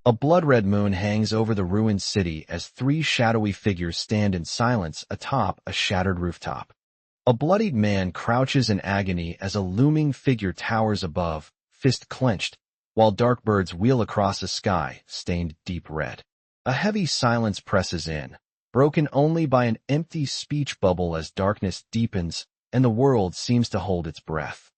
A blood-red moon hangs over the ruined city as three shadowy figures stand in silence atop a shattered rooftop. A bloodied man crouches in agony as a looming figure towers above, fist clenched, while dark birds wheel across a sky stained deep red. A heavy silence presses in, broken only by an empty speech bubble as darkness deepens and the world seems to hold its breath.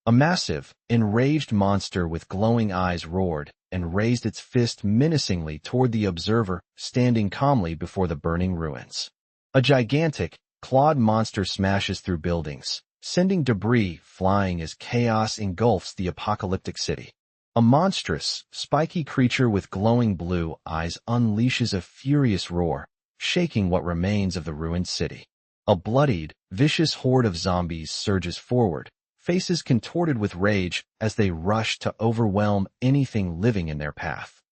A massive, enraged monster with glowing eyes roared and raised its fist menacingly toward the observer standing calmly before the burning ruins. A gigantic, clawed monster smashes through buildings, sending debris flying as chaos engulfs the apocalyptic city. A monstrous, spiky creature with glowing blue eyes unleashes a furious roar, shaking what remains of the ruined city. A bloodied, vicious horde of zombies surges forward, faces contorted with rage as they rush to overwhelm anything living in their path.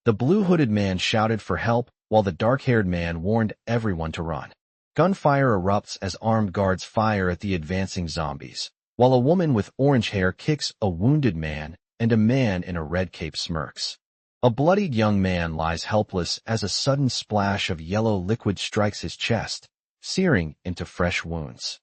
The blue-hooded man shouted for help while the dark-haired man warned everyone to run. Gunfire erupts as armed guards fire at the advancing zombies, while a woman with orange hair kicks a wounded man and a man in a red cape smirks. A bloodied young man lies helpless as a sudden splash of yellow liquid strikes his chest, searing into fresh wounds.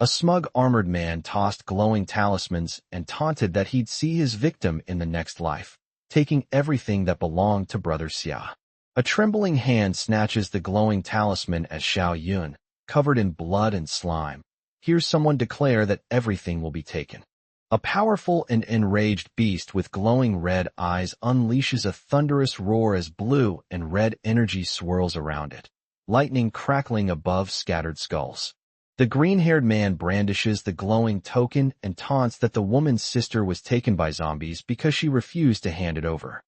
A smug armored man tossed glowing talismans and taunted that he'd see his victim in the next life, taking everything that belonged to Brother Xia. A trembling hand snatches the glowing talisman as Xiao Yun, covered in blood and slime, hears someone declare that everything will be taken. A powerful and enraged beast with glowing red eyes unleashes a thunderous roar as blue and red energy swirls around it, lightning crackling above scattered skulls. The green-haired man brandishes the glowing token and taunts that the woman's sister was taken by zombies because she refused to hand it over.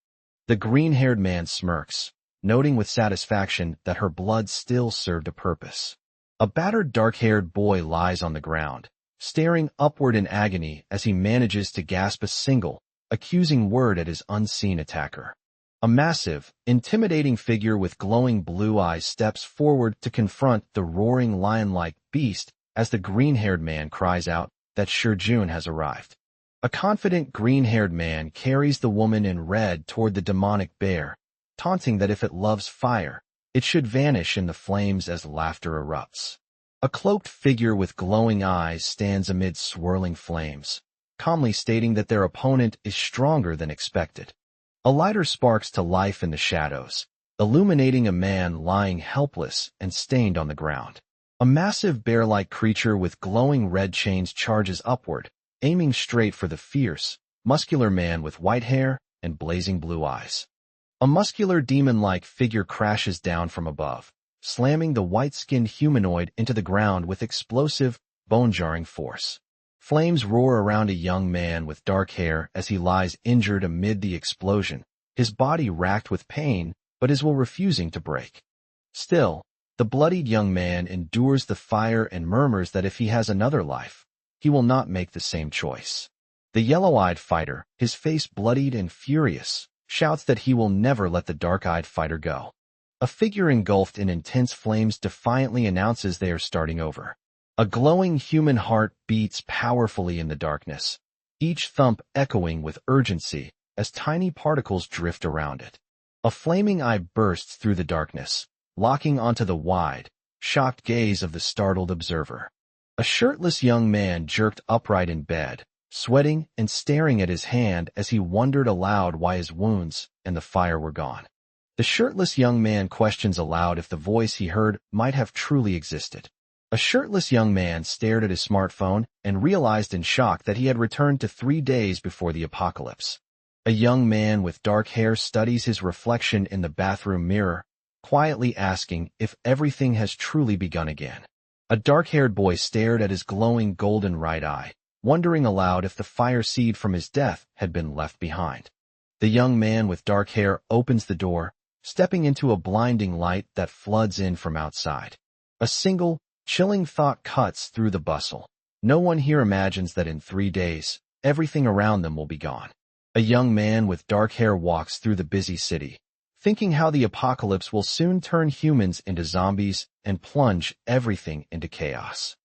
The green-haired man smirks, noting with satisfaction that her blood still served a purpose. A battered dark-haired boy lies on the ground, staring upward in agony as he manages to gasp a single, accusing word at his unseen attacker. A massive, intimidating figure with glowing blue eyes steps forward to confront the roaring lion-like beast as the green-haired man cries out that Shijun has arrived. A confident green-haired man carries the woman in red toward the demonic bear, taunting that if it loves fire, it should vanish in the flames as laughter erupts. A cloaked figure with glowing eyes stands amid swirling flames, calmly stating that their opponent is stronger than expected. A lighter sparks to life in the shadows, illuminating a man lying helpless and stained on the ground. A massive bear-like creature with glowing red chains charges upward, aiming straight for the fierce, muscular man with white hair and blazing blue eyes. A muscular demon-like figure crashes down from above, slamming the white-skinned humanoid into the ground with explosive, bone-jarring force. Flames roar around a young man with dark hair as he lies injured amid the explosion, his body racked with pain but his will refusing to break. Still, the bloodied young man endures the fire and murmurs that if he has another life, he will not make the same choice. The yellow-eyed fighter, his face bloodied and furious, shouts that he will never let the dark-eyed fighter go. A figure engulfed in intense flames defiantly announces they are starting over. A glowing human heart beats powerfully in the darkness, each thump echoing with urgency as tiny particles drift around it. A flaming eye bursts through the darkness, locking onto the wide, shocked gaze of the startled observer. A shirtless young man jerked upright in bed, sweating and staring at his hand as he wondered aloud why his wounds and the fire were gone. The shirtless young man questions aloud if the voice he heard might have truly existed. A shirtless young man stared at his smartphone and realized in shock that he had returned to 3 days before the apocalypse. A young man with dark hair studies his reflection in the bathroom mirror, quietly asking if everything has truly begun again. A dark-haired boy stared at his glowing golden right eye, wondering aloud if the fire seed from his death had been left behind. The young man with dark hair opens the door, stepping into a blinding light that floods in from outside. A single, chilling thought cuts through the bustle. No one here imagines that in 3 days, everything around them will be gone. A young man with dark hair walks through the busy city, thinking how the apocalypse will soon turn humans into zombies and plunge everything into chaos.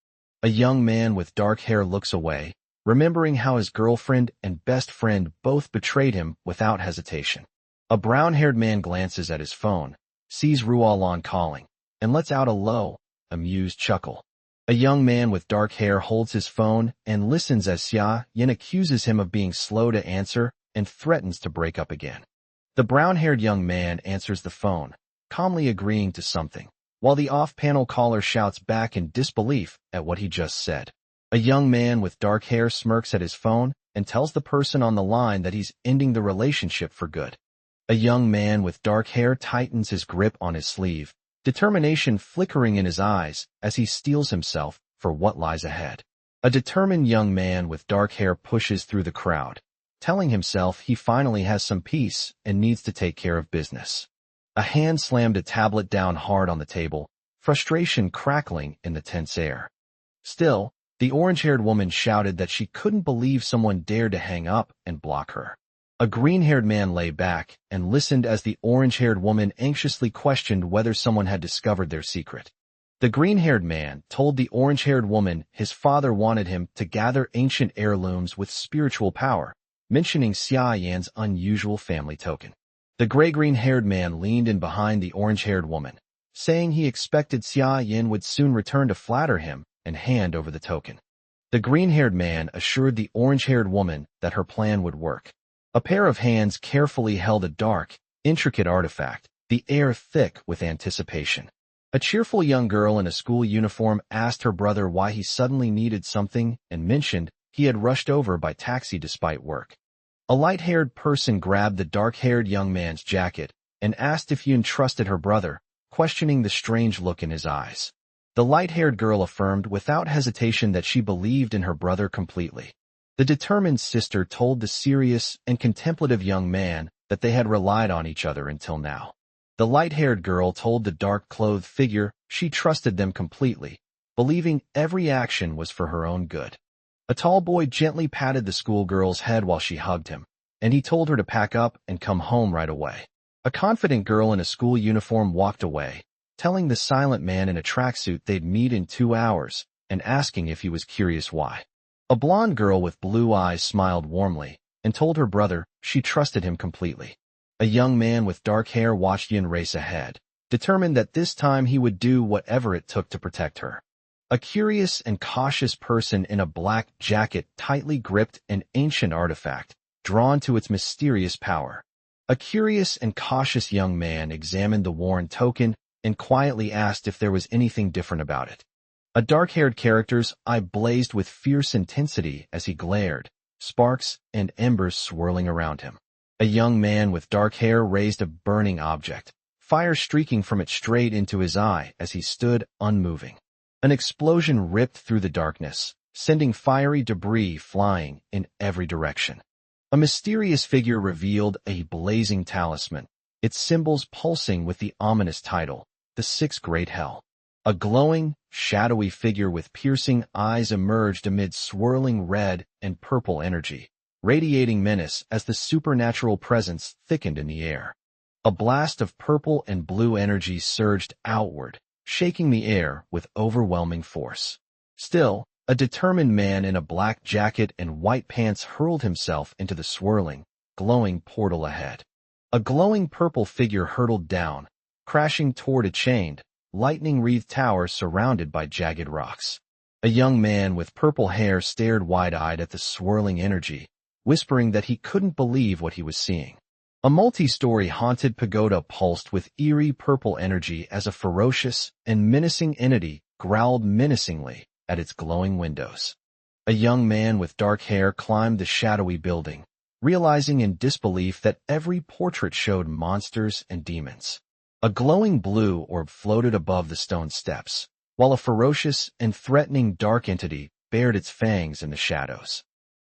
A young man with dark hair looks away, remembering how his girlfriend and best friend both betrayed him without hesitation. A brown-haired man glances at his phone, sees Ruolan calling, and lets out a low, amused chuckle. A young man with dark hair holds his phone and listens as Xia Yin accuses him of being slow to answer and threatens to break up again. The brown-haired young man answers the phone, calmly agreeing to something, while the off-panel caller shouts back in disbelief at what he just said. A young man with dark hair smirks at his phone and tells the person on the line that he's ending the relationship for good. A young man with dark hair tightens his grip on his sleeve, determination flickering in his eyes as he steels himself for what lies ahead. A determined young man with dark hair pushes through the crowd, telling himself he finally has some peace and needs to take care of business. A hand slammed a tablet down hard on the table, frustration crackling in the tense air. Still, the orange-haired woman shouted that she couldn't believe someone dared to hang up and block her. A green-haired man lay back and listened as the orange-haired woman anxiously questioned whether someone had discovered their secret. The green-haired man told the orange-haired woman his father wanted him to gather ancient heirlooms with spiritual power, mentioning Xia Yan's unusual family token. The gray-green-haired man leaned in behind the orange-haired woman, saying he expected Xia Yan would soon return to flatter him and hand over the token. The green-haired man assured the orange-haired woman that her plan would work. A pair of hands carefully held a dark, intricate artifact, the air thick with anticipation. A cheerful young girl in a school uniform asked her brother why he suddenly needed something and mentioned he had rushed over by taxi despite work. A light-haired person grabbed the dark-haired young man's jacket and asked if he entrusted her brother, questioning the strange look in his eyes. The light-haired girl affirmed without hesitation that she believed in her brother completely. The determined sister told the serious and contemplative young man that they had relied on each other until now. The light-haired girl told the dark-clothed figure she trusted them completely, believing every action was for her own good. A tall boy gently patted the schoolgirl's head while she hugged him, and he told her to pack up and come home right away. A confident girl in a school uniform walked away, telling the silent man in a tracksuit they'd meet in 2 hours and asking if he was curious why. A blonde girl with blue eyes smiled warmly and told her brother she trusted him completely. A young man with dark hair watched Yin race ahead, determined that this time he would do whatever it took to protect her. A curious and cautious person in a black jacket tightly gripped an ancient artifact, drawn to its mysterious power. A curious and cautious young man examined the worn token and quietly asked if there was anything different about it. A dark-haired character's eye blazed with fierce intensity as he glared, sparks and embers swirling around him. A young man with dark hair raised a burning object, fire streaking from it straight into his eye as he stood unmoving. An explosion ripped through the darkness, sending fiery debris flying in every direction. A mysterious figure revealed a blazing talisman, its symbols pulsing with the ominous title, the Sixth Great Hell. A glowing, shadowy figure with piercing eyes emerged amid swirling red and purple energy, radiating menace as the supernatural presence thickened in the air. A blast of purple and blue energy surged outward, shaking the air with overwhelming force. Still, a determined man in a black jacket and white pants hurled himself into the swirling, glowing portal ahead. A glowing purple figure hurtled down, crashing toward a chained, lightning-wreathed tower surrounded by jagged rocks. A young man with purple hair stared wide-eyed at the swirling energy, whispering that he couldn't believe what he was seeing. A multi-story haunted pagoda pulsed with eerie purple energy as a ferocious and menacing entity growled menacingly at its glowing windows. A young man with dark hair climbed the shadowy building, realizing in disbelief that every portrait showed monsters and demons. A glowing blue orb floated above the stone steps, while a ferocious and threatening dark entity bared its fangs in the shadows.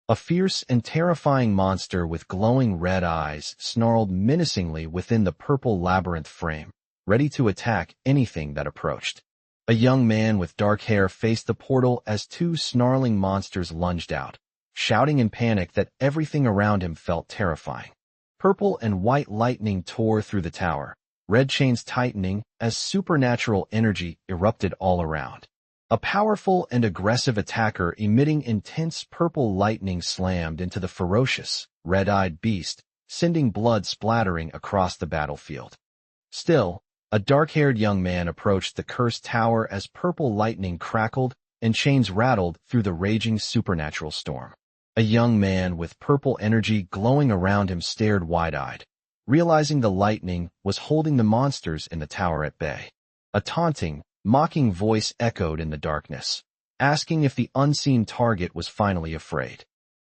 A fierce and terrifying monster with glowing red eyes snarled menacingly within the purple labyrinth frame, ready to attack anything that approached. A young man with dark hair faced the portal as 2 snarling monsters lunged out, shouting in panic that everything around him felt terrifying. Purple and white lightning tore through the tower, red chains tightening as supernatural energy erupted all around. A powerful and aggressive attacker emitting intense purple lightning slammed into the ferocious, red-eyed beast, sending blood splattering across the battlefield. Still, a dark-haired young man approached the cursed tower as purple lightning crackled and chains rattled through the raging supernatural storm. A young man with purple energy glowing around him stared wide-eyed, realizing the lightning was holding the monsters in the tower at bay. A taunting, mocking voice echoed in the darkness, asking if the unseen target was finally afraid.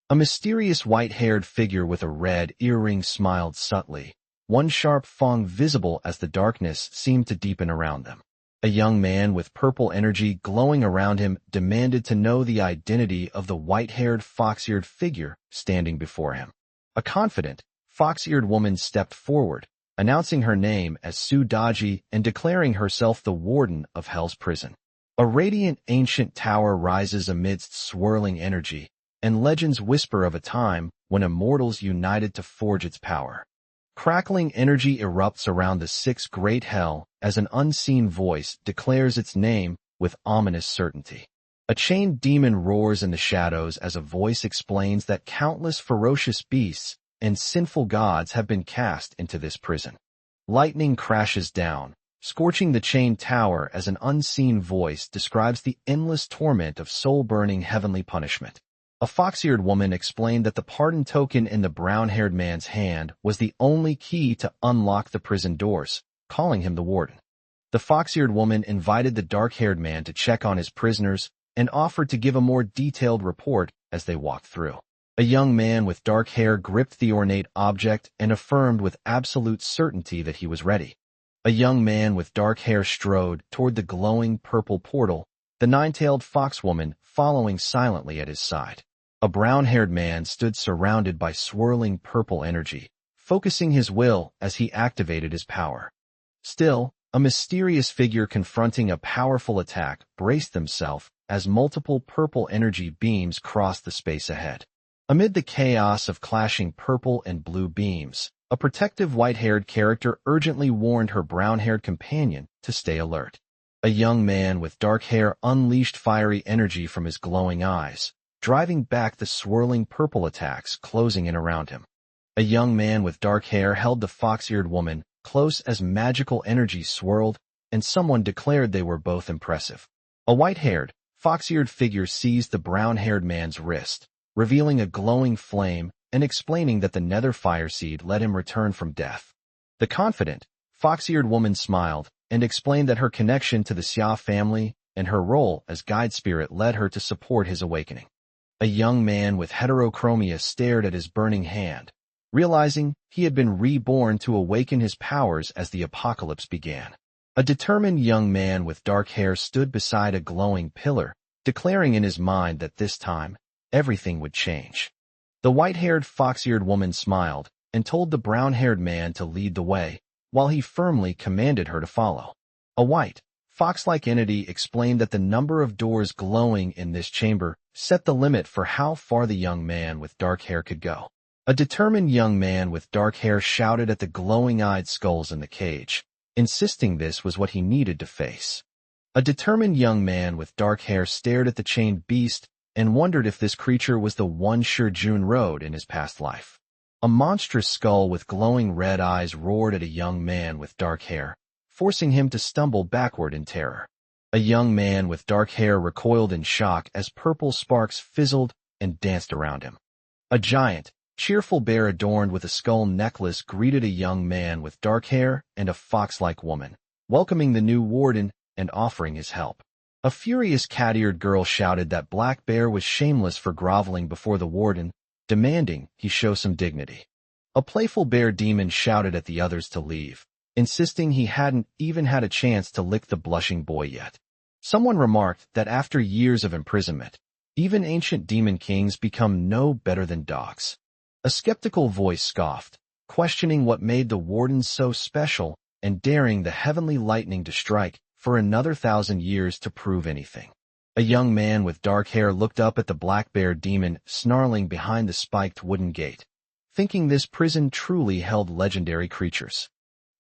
A mysterious white-haired figure with a red earring smiled subtly, one sharp fang visible as the darkness seemed to deepen around them. A young man with purple energy glowing around him demanded to know the identity of the white-haired fox-eared figure standing before him. A confident, fox-eared woman stepped forward, announcing her name as Su Daji and declaring herself the warden of Hell's prison. A radiant ancient tower rises amidst swirling energy, and legends whisper of a time when immortals united to forge its power. Crackling energy erupts around the sixth great hell as an unseen voice declares its name with ominous certainty. A chained demon roars in the shadows as a voice explains that countless ferocious beasts and sinful gods have been cast into this prison. Lightning crashes down, scorching the chained tower as an unseen voice describes the endless torment of soul-burning heavenly punishment. A fox-eared woman explained that the pardon token in the brown-haired man's hand was the only key to unlock the prison doors, calling him the warden. The fox-eared woman invited the dark-haired man to check on his prisoners and offered to give a more detailed report as they walked through. A young man with dark hair gripped the ornate object and affirmed with absolute certainty that he was ready. A young man with dark hair strode toward the glowing purple portal, the nine-tailed fox woman following silently at his side. A brown-haired man stood surrounded by swirling purple energy, focusing his will as he activated his power. Still, a mysterious figure confronting a powerful attack braced themselves as multiple purple energy beams crossed the space ahead. Amid the chaos of clashing purple and blue beams, a protective white-haired character urgently warned her brown-haired companion to stay alert. A young man with dark hair unleashed fiery energy from his glowing eyes, driving back the swirling purple attacks closing in around him. A young man with dark hair held the fox-eared woman close as magical energy swirled, and someone declared they were both impressive. A white-haired, fox-eared figure seized the brown-haired man's wrist, revealing a glowing flame and explaining that the nether fire seed let him return from death. The confident, fox-eared woman smiled and explained that her connection to the Xia family and her role as guide spirit led her to support his awakening. A young man with heterochromia stared at his burning hand, realizing he had been reborn to awaken his powers as the apocalypse began. A determined young man with dark hair stood beside a glowing pillar, declaring in his mind that this time, everything would change. The white-haired, fox-eared woman smiled and told the brown-haired man to lead the way, while he firmly commanded her to follow. A white, fox-like entity explained that the number of doors glowing in this chamber set the limit for how far the young man with dark hair could go. A determined young man with dark hair shouted at the glowing-eyed skulls in the cage, insisting this was what he needed to face. A determined young man with dark hair stared at the chained beast and wondered if this creature was the one Jun rode in his past life. A monstrous skull with glowing red eyes roared at a young man with dark hair, forcing him to stumble backward in terror. A young man with dark hair recoiled in shock as purple sparks fizzled and danced around him. A giant, cheerful bear adorned with a skull necklace greeted a young man with dark hair and a fox-like woman, welcoming the new warden and offering his help. A furious cat-eared girl shouted that Black Bear was shameless for groveling before the warden, demanding he show some dignity. A playful bear demon shouted at the others to leave, insisting he hadn't even had a chance to lick the blushing boy yet. Someone remarked that after years of imprisonment, even ancient demon kings become no better than dogs. A skeptical voice scoffed, questioning what made the warden so special and daring the heavenly lightning to strike for another 1,000 years to prove anything. A young man with dark hair looked up at the black bear demon snarling behind the spiked wooden gate, thinking this prison truly held legendary creatures.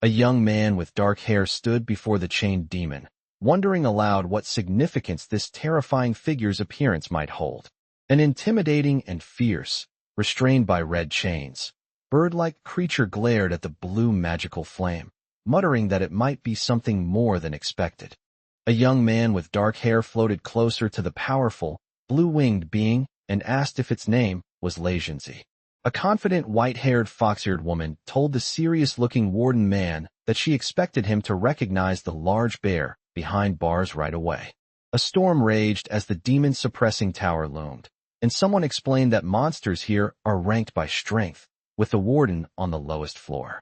A young man with dark hair stood before the chained demon, wondering aloud what significance this terrifying figure's appearance might hold. An intimidating and fierce, restrained by red chains, bird-like creature glared at the blue magical flame, muttering that it might be something more than expected. A young man with dark hair floated closer to the powerful, blue-winged being and asked if its name was Legency. A confident white-haired fox-eared woman told the serious-looking warden man that she expected him to recognize the large bear behind bars right away. A storm raged as the demon-suppressing tower loomed, and someone explained that monsters here are ranked by strength, with the warden on the lowest floor.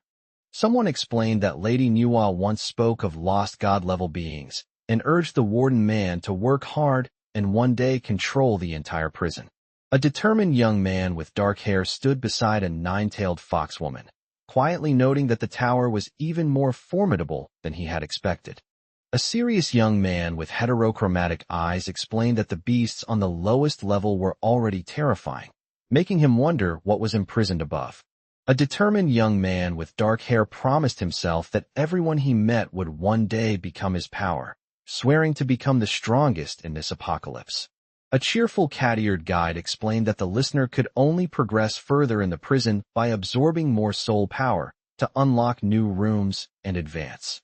Someone explained that Lady Nuwa once spoke of lost god-level beings and urged the warden man to work hard and one day control the entire prison. A determined young man with dark hair stood beside a nine-tailed fox woman, quietly noting that the tower was even more formidable than he had expected. A serious young man with heterochromatic eyes explained that the beasts on the lowest level were already terrifying, making him wonder what was imprisoned above. A determined young man with dark hair promised himself that everyone he met would one day become his power, swearing to become the strongest in this apocalypse. A cheerful cat-eared guide explained that the listener could only progress further in the prison by absorbing more soul power to unlock new rooms and advance.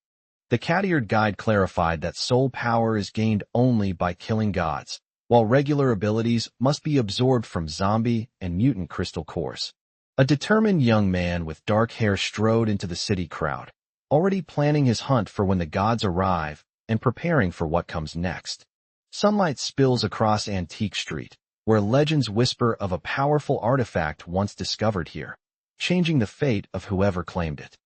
The cat-eared guide clarified that soul power is gained only by killing gods, while regular abilities must be absorbed from zombie and mutant crystal cores. A determined young man with dark hair strode into the city crowd, already planning his hunt for when the gods arrive and preparing for what comes next. Sunlight spills across Antique Street, where legends whisper of a powerful artifact once discovered here, changing the fate of whoever claimed it.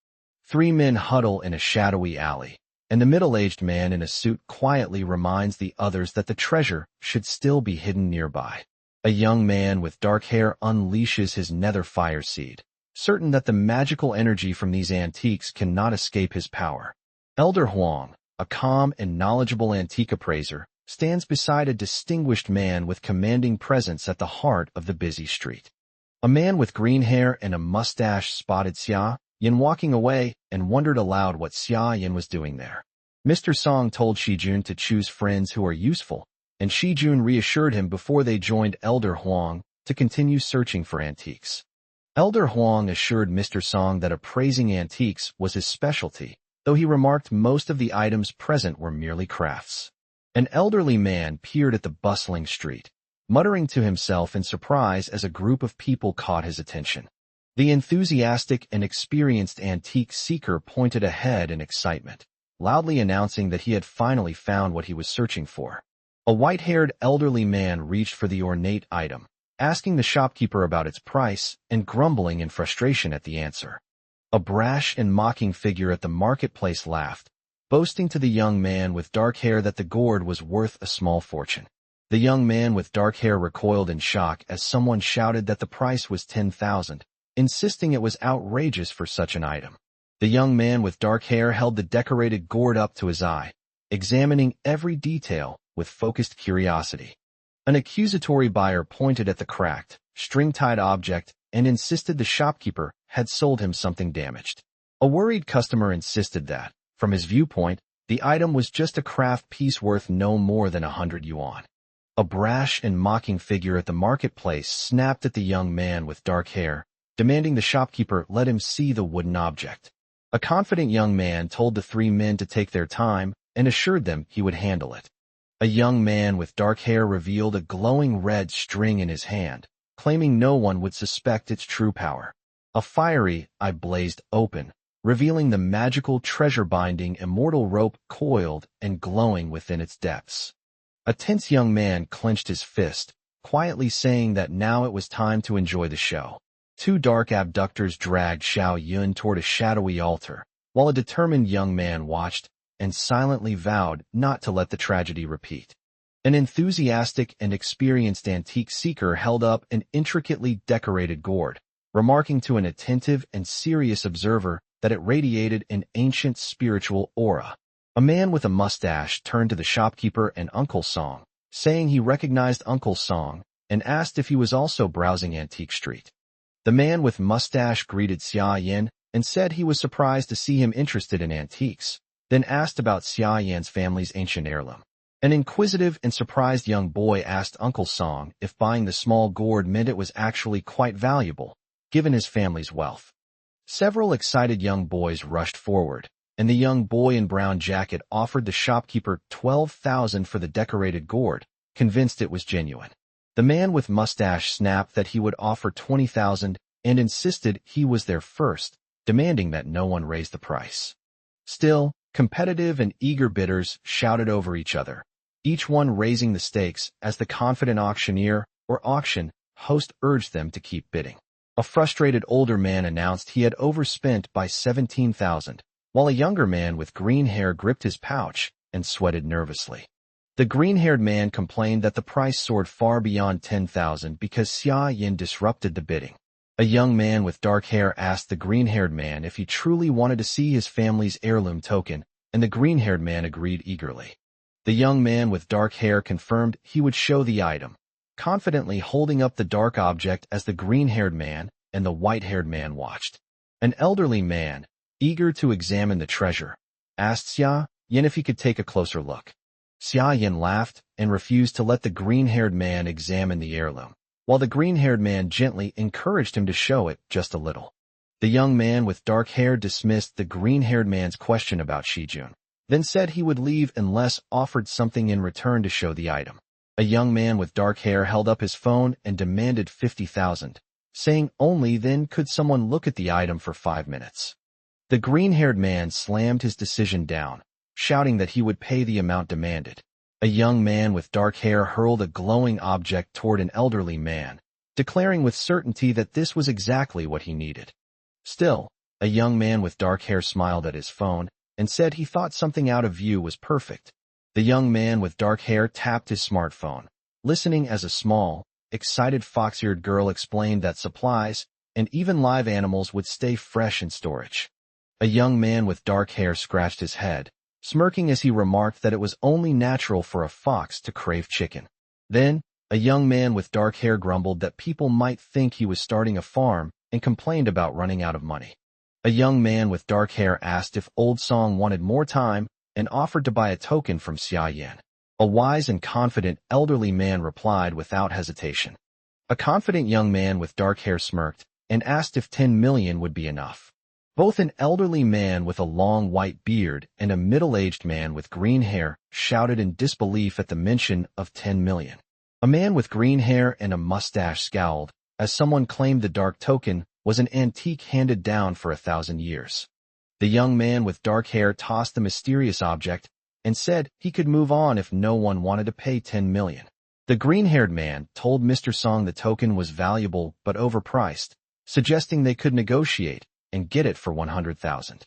Three men huddle in a shadowy alley, and the middle-aged man in a suit quietly reminds the others that the treasure should still be hidden nearby. A young man with dark hair unleashes his nether fire seed, certain that the magical energy from these antiques cannot escape his power. Elder Huang, a calm and knowledgeable antique appraiser, stands beside a distinguished man with commanding presence at the heart of the busy street. A man with green hair and a mustache spotted Xia Yin walking away and wondered aloud what Xia Yin was doing there. Mr. Song told Shijun to choose friends who are useful, and Shijun reassured him before they joined Elder Huang to continue searching for antiques. Elder Huang assured Mr. Song that appraising antiques was his specialty, though he remarked most of the items present were merely crafts. An elderly man peered at the bustling street, muttering to himself in surprise as a group of people caught his attention. The enthusiastic and experienced antique seeker pointed ahead in excitement, loudly announcing that he had finally found what he was searching for. A white-haired elderly man reached for the ornate item, asking the shopkeeper about its price and grumbling in frustration at the answer. A brash and mocking figure at the marketplace laughed, boasting to the young man with dark hair that the gourd was worth a small fortune. The young man with dark hair recoiled in shock as someone shouted that the price was 10,000, insisting it was outrageous for such an item. The young man with dark hair held the decorated gourd up to his eye, examining every detail with focused curiosity. An accusatory buyer pointed at the cracked, string-tied object and insisted the shopkeeper had sold him something damaged. A worried customer insisted that, from his viewpoint, the item was just a craft piece worth no more than 100 yuan. A brash and mocking figure at the marketplace snapped at the young man with dark hair, demanding the shopkeeper let him see the wooden object. A confident young man told the three men to take their time and assured them he would handle it. A young man with dark hair revealed a glowing red string in his hand, claiming no one would suspect its true power. A fiery eye blazed open, revealing the magical treasure-binding immortal rope coiled and glowing within its depths. A tense young man clenched his fist, quietly saying that now it was time to enjoy the show. Two dark abductors dragged Xiao Yun toward a shadowy altar, while a determined young man watched and silently vowed not to let the tragedy repeat. An enthusiastic and experienced antique seeker held up an intricately decorated gourd, remarking to an attentive and serious observer that it radiated an ancient spiritual aura. A man with a mustache turned to the shopkeeper and Uncle Song, saying he recognized Uncle Song, and asked if he was also browsing Antique Street. The man with mustache greeted Xia Yin and said he was surprised to see him interested in antiques, then asked about Xia Yin's family's ancient heirloom. An inquisitive and surprised young boy asked Uncle Song if buying the small gourd meant it was actually quite valuable, given his family's wealth. Several excited young boys rushed forward, and the young boy in brown jacket offered the shopkeeper 12,000 for the decorated gourd, convinced it was genuine. The man with mustache snapped that he would offer 20,000 and insisted he was there first, demanding that no one raise the price. Still, competitive and eager bidders shouted over each other, each one raising the stakes as the confident auctioneer or auction host urged them to keep bidding. A frustrated older man announced he had overspent by 17,000, while a younger man with green hair gripped his pouch and sweated nervously. The green-haired man complained that the price soared far beyond 10,000 because Xia Yin disrupted the bidding. A young man with dark hair asked the green-haired man if he truly wanted to see his family's heirloom token, and the green-haired man agreed eagerly. The young man with dark hair confirmed he would show the item, confidently holding up the dark object as the green-haired man and the white-haired man watched. An elderly man, eager to examine the treasure, asked Xia Yin if he could take a closer look. Xia Yin laughed and refused to let the green-haired man examine the heirloom, while the green-haired man gently encouraged him to show it just a little. The young man with dark hair dismissed the green-haired man's question about Shijun, then said he would leave unless offered something in return to show the item. A young man with dark hair held up his phone and demanded 50,000, saying only then could someone look at the item for 5 minutes. The green-haired man slammed his decision down, shouting that he would pay the amount demanded. A young man with dark hair hurled a glowing object toward an elderly man, declaring with certainty that this was exactly what he needed. Still, a young man with dark hair smiled at his phone and said he thought something out of view was perfect. The young man with dark hair tapped his smartphone, listening as a small, excited fox-eared girl explained that supplies and even live animals would stay fresh in storage. A young man with dark hair scratched his head, smirking as he remarked that it was only natural for a fox to crave chicken. Then, a young man with dark hair grumbled that people might think he was starting a farm and complained about running out of money. A young man with dark hair asked if Old Song wanted more time and offered to buy a token from Xia Yin. A wise and confident elderly man replied without hesitation. A confident young man with dark hair smirked and asked if 10 million would be enough. Both an elderly man with a long white beard and a middle-aged man with green hair shouted in disbelief at the mention of 10 million. A man with green hair and a mustache scowled, as someone claimed the dark token was an antique handed down for 1,000 years. The young man with dark hair tossed the mysterious object and said he could move on if no one wanted to pay 10 million. The green-haired man told Mr. Song the token was valuable but overpriced, suggesting they could negotiate and get it for 100,000.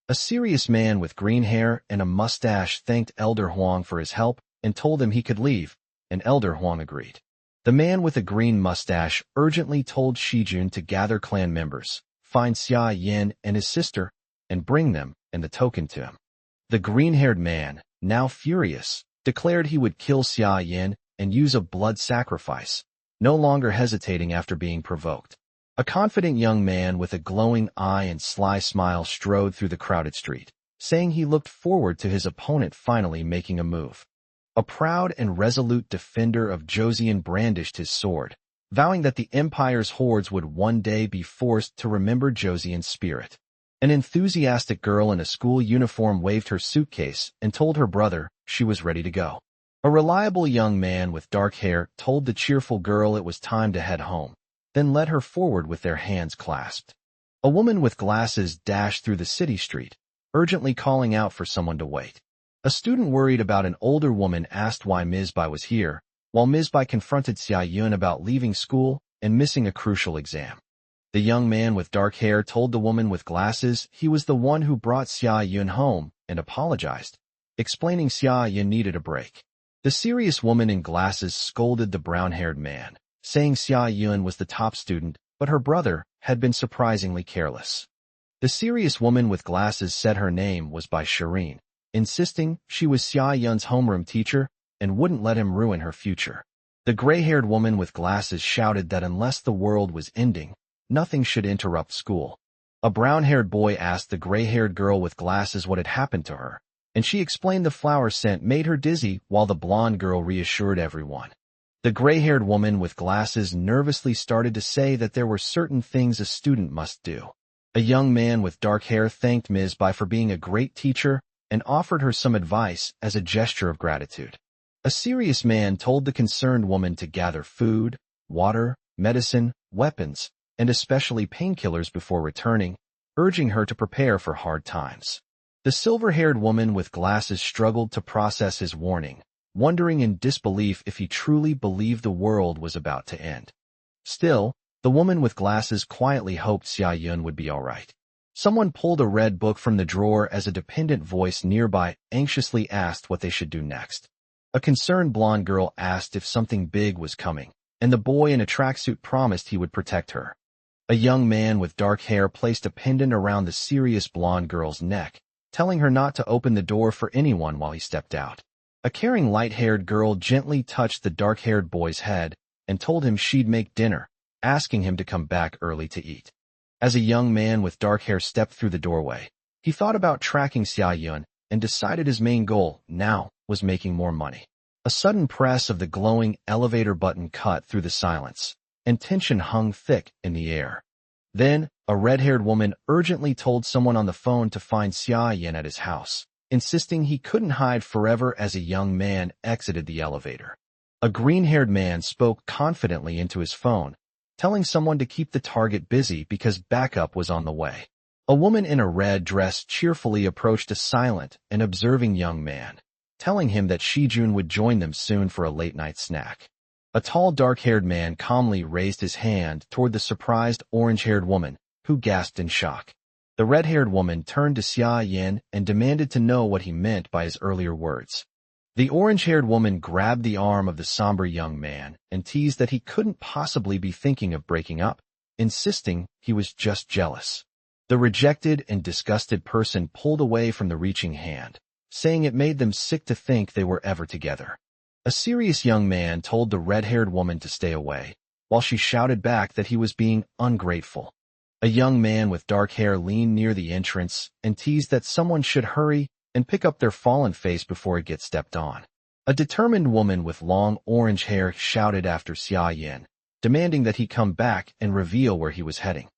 A serious man with green hair and a mustache thanked Elder Huang for his help and told him he could leave, and Elder Huang agreed. The man with a green mustache urgently told Shijun to gather clan members, find Xia Yin and his sister, and bring them and the token to him. The green-haired man, now furious, declared he would kill Xia Yin and use a blood sacrifice, no longer hesitating after being provoked. A confident young man with a glowing eye and sly smile strode through the crowded street, saying he looked forward to his opponent finally making a move. A proud and resolute defender of Joseon brandished his sword, vowing that the Empire's hordes would one day be forced to remember Joseon's spirit. An enthusiastic girl in a school uniform waved her suitcase and told her brother she was ready to go. A reliable young man with dark hair told the cheerful girl it was time to head home, then led her forward with their hands clasped. A woman with glasses dashed through the city street, urgently calling out for someone to wait. A student worried about an older woman asked why Ms. Bai was here, while Ms. Bai confronted Xia Yun about leaving school and missing a crucial exam. The young man with dark hair told the woman with glasses he was the one who brought Xia Yun home and apologized, explaining Xia Yun needed a break. The serious woman in glasses scolded the brown-haired man, saying Xia Yun was the top student, but her brother had been surprisingly careless. The serious woman with glasses said her name was by Shireen, insisting she was Xia Yun's homeroom teacher and wouldn't let him ruin her future. The gray-haired woman with glasses shouted that unless the world was ending, nothing should interrupt school. A brown-haired boy asked the gray-haired girl with glasses what had happened to her, and she explained the flower scent made her dizzy while the blonde girl reassured everyone. The gray-haired woman with glasses nervously started to say that there were certain things a student must do. A young man with dark hair thanked Ms. Bai for being a great teacher and offered her some advice as a gesture of gratitude. A serious man told the concerned woman to gather food, water, medicine, weapons, and especially painkillers before returning, urging her to prepare for hard times. The silver-haired woman with glasses struggled to process his warning, wondering in disbelief if he truly believed the world was about to end. Still, the woman with glasses quietly hoped Xia Yun would be all right. Someone pulled a red book from the drawer as a dependent voice nearby anxiously asked what they should do next. A concerned blonde girl asked if something big was coming, and the boy in a tracksuit promised he would protect her. A young man with dark hair placed a pendant around the serious blonde girl's neck, telling her not to open the door for anyone while he stepped out. A caring light-haired girl gently touched the dark-haired boy's head and told him she'd make dinner, asking him to come back early to eat. As a young man with dark hair stepped through the doorway, he thought about tracking Xia Yun and decided his main goal now was making more money. A sudden press of the glowing elevator button cut through the silence, and tension hung thick in the air. Then, a red-haired woman urgently told someone on the phone to find Xia Yun at his house, insisting he couldn't hide forever as a young man exited the elevator. A green-haired man spoke confidently into his phone, telling someone to keep the target busy because backup was on the way. A woman in a red dress cheerfully approached a silent and observing young man, telling him that Shijun would join them soon for a late-night snack. A tall dark-haired man calmly raised his hand toward the surprised orange-haired woman, who gasped in shock. The red-haired woman turned to Xia Yan and demanded to know what he meant by his earlier words. The orange-haired woman grabbed the arm of the somber young man and teased that he couldn't possibly be thinking of breaking up, insisting he was just jealous. The rejected and disgusted person pulled away from the reaching hand, saying it made them sick to think they were ever together. A serious young man told the red-haired woman to stay away, while she shouted back that he was being ungrateful. A young man with dark hair leaned near the entrance and teased that someone should hurry and pick up their fallen face before it gets stepped on. A determined woman with long orange hair shouted after Xia Yan, demanding that he come back and reveal where he was heading.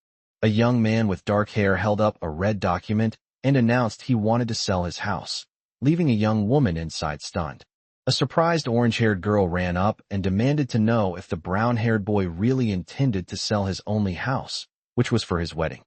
A young man with dark hair held up a red document and announced he wanted to sell his house, leaving a young woman inside stunned. A surprised orange-haired girl ran up and demanded to know if the brown-haired boy really intended to sell his only house, which was for his wedding.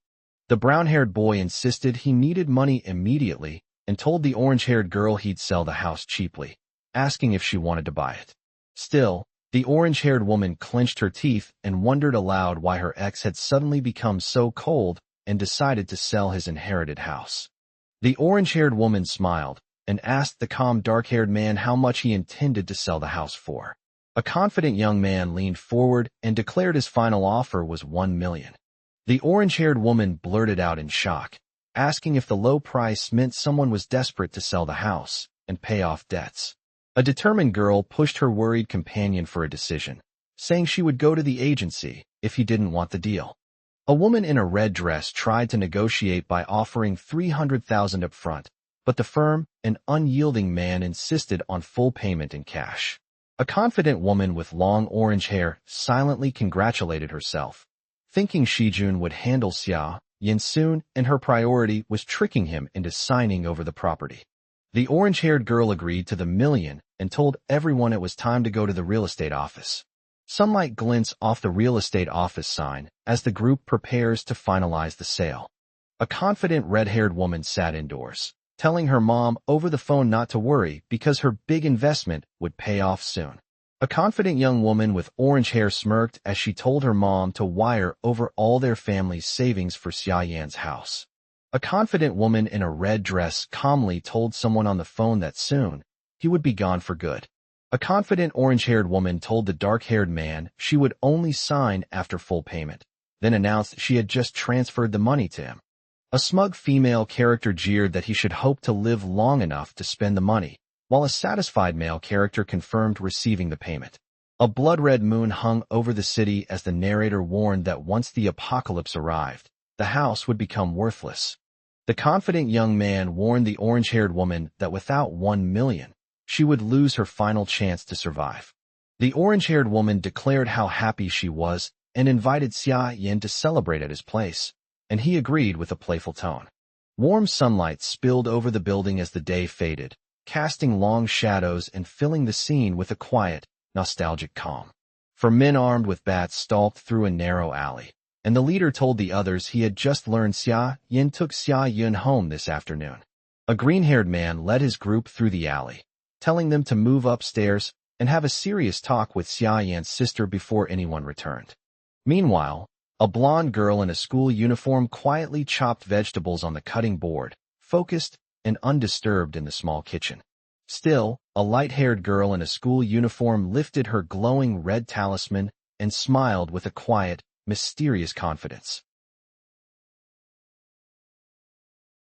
The brown-haired boy insisted he needed money immediately and told the orange-haired girl he'd sell the house cheaply, asking if she wanted to buy it. Still, the orange-haired woman clenched her teeth and wondered aloud why her ex had suddenly become so cold and decided to sell his inherited house. The orange-haired woman smiled and asked the calm dark-haired man how much he intended to sell the house for. A confident young man leaned forward and declared his final offer was 1 million. The orange-haired woman blurted out in shock, asking if the low price meant someone was desperate to sell the house and pay off debts. A determined girl pushed her worried companion for a decision, saying she would go to the agency if he didn't want the deal. A woman in a red dress tried to negotiate by offering 300,000 up front, but the firm, an unyielding man, insisted on full payment in cash. A confident woman with long orange hair silently congratulated herself, thinking Shijun would handle Xia Yan soon, and her priority was tricking him into signing over the property. The orange-haired girl agreed to the million and told everyone it was time to go to the real estate office. Sunlight glints off the real estate office sign as the group prepares to finalize the sale. A confident red-haired woman sat indoors, telling her mom over the phone not to worry because her big investment would pay off soon. A confident young woman with orange hair smirked as she told her mom to wire over all their family's savings for Xia Yan's house. A confident woman in a red dress calmly told someone on the phone that soon he would be gone for good. A confident orange-haired woman told the dark-haired man she would only sign after full payment, then announced she had just transferred the money to him. A smug female character jeered that he should hope to live long enough to spend the money, while a satisfied male character confirmed receiving the payment. A blood-red moon hung over the city as the narrator warned that once the apocalypse arrived, the house would become worthless. The confident young man warned the orange-haired woman that without 1 million, she would lose her final chance to survive. The orange-haired woman declared how happy she was and invited Xia Yin to celebrate at his place, and he agreed with a playful tone. Warm sunlight spilled over the building as the day faded, casting long shadows and filling the scene with a quiet, nostalgic calm. For men armed with bats stalked through a narrow alley, and the leader told the others he had just learned Xia Yin took Xia Yun home this afternoon. A green-haired man led his group through the alley, telling them to move upstairs and have a serious talk with Xia Yan's sister before anyone returned. Meanwhile, a blonde girl in a school uniform quietly chopped vegetables on the cutting board, focused and undisturbed in the small kitchen. Still, a light-haired girl in a school uniform lifted her glowing red talisman and smiled with a quiet, mysterious confidence.